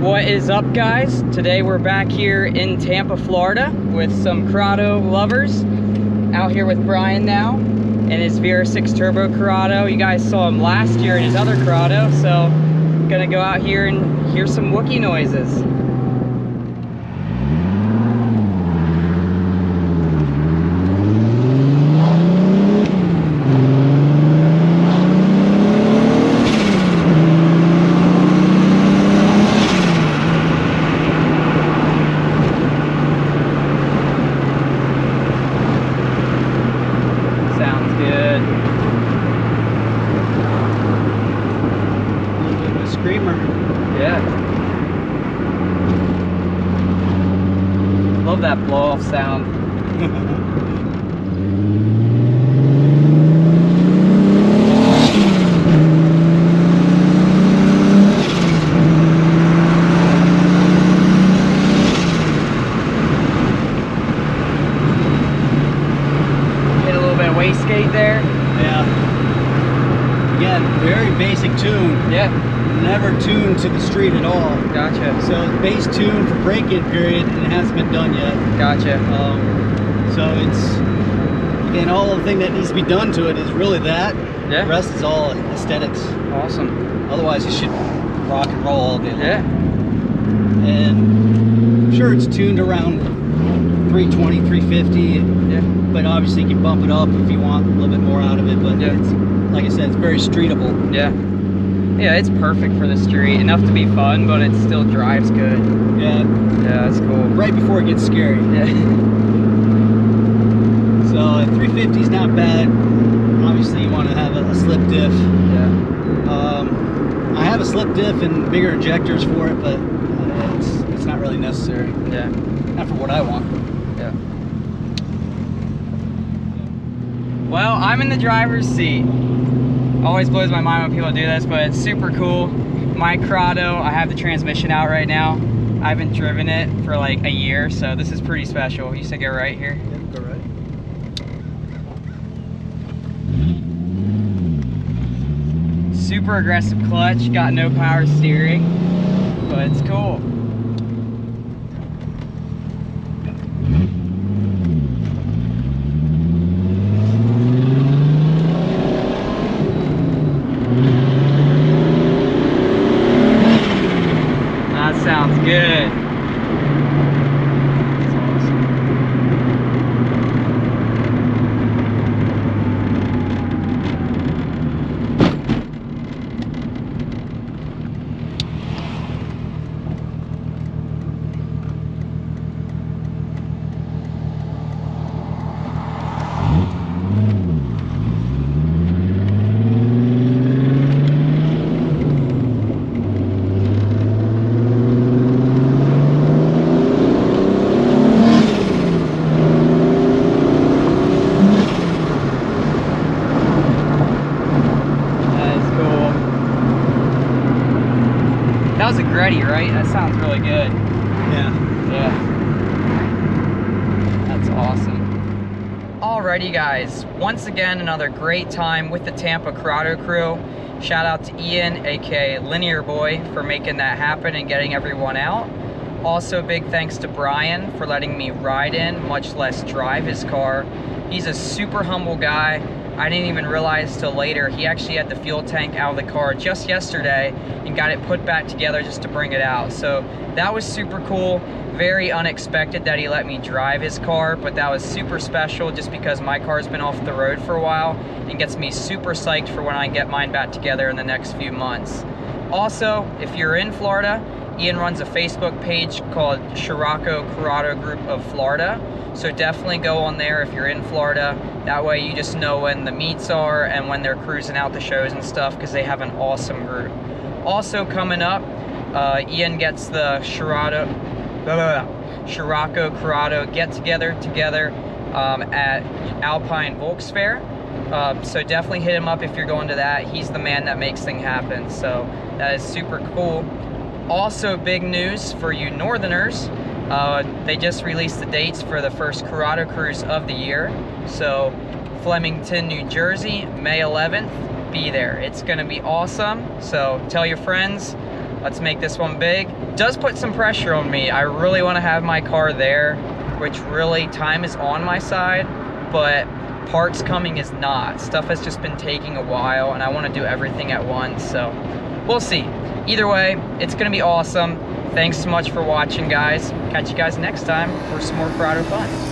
What is up, guys? Today we're back here in Tampa, Florida with some Corrado lovers. Out here with Brian now in his VR6 Turbo Corrado. You guys saw him last year in his other Corrado, so gonna go out here and hear some Wookiee noises. Screamer. Yeah. Love that blow off sound. Hit a little bit of wastegate there. Yeah. Again, very basic tune. Yeah. Never tuned to the street at all. Gotcha. So it's base tune for break-in period, and it hasn't been done yet. Gotcha. So it's, again, all the thing that needs to be done to it is really that. Yeah. The rest is all aesthetics. Awesome. Otherwise, it should rock and roll all day long. Yeah. And I'm sure it's tuned around 320, 350. Yeah. But obviously, you can bump it up if you want a little bit more out of it. But yeah. It's, like I said, it's very streetable. Yeah. Yeah, it's perfect for the street. Enough to be fun, but it still drives good. Yeah. Yeah, that's cool. Right before it gets scary. Yeah. So 350 is not bad. Obviously, you want to have a slip diff. Yeah. I have a slip diff and bigger injectors for it, but it's not really necessary. Yeah. Not for what I want. Yeah. Well, I'm in the driver's seat. Always blows my mind when people do this, but it's super cool. My Corrado, I have the transmission out right now. I haven't driven it for like a year, so this is pretty special. You said go right here? Yeah, go right. Super aggressive clutch, got no power steering, but it's cool. Sounds good. That's awesome. That was a Gretty, right? That sounds really good. Yeah. Yeah. That's awesome. Alrighty, guys. Once again, another great time with the Tampa Corrado crew. Shout out to Ian, aka Linear Boy, for making that happen and getting everyone out. Also, big thanks to Brian for letting me ride in, much less drive his car. He's a super humble guy. I didn't even realize till later he actually had the fuel tank out of the car just yesterday and got it put back together just to bring it out. So that was super cool. Very unexpected that he let me drive his car, but that was super special just because my car's been off the road for a while and gets me super psyched for when I get mine back together in the next few months. Also, if you're in Florida, Ian runs a Facebook page called VW Corrado Group of Florida. So definitely go on there if you're in Florida. That way you just know when the meets are and when they're cruising out the shows and stuff, because they have an awesome group. Also coming up, Ian gets the Scirocco Corrado get-together at Alpine Volks Fair. So definitely hit him up if you're going to that. He's the man that makes things happen. So that is super cool. Also, big news for you Northerners. They just released the dates for the first Corrado cruise of the year. So Flemington, New Jersey, May 11th, be there. It's gonna be awesome. So tell your friends. Let's make this one big. Does put some pressure on me. I really want to have my car there, which really time is on my side, but parts coming is not. Stuff has just been taking a while and I want to do everything at once, so we'll see. Either way, it's going to be awesome. Thanks so much for watching, guys. Catch you guys next time for some more Corrado fun.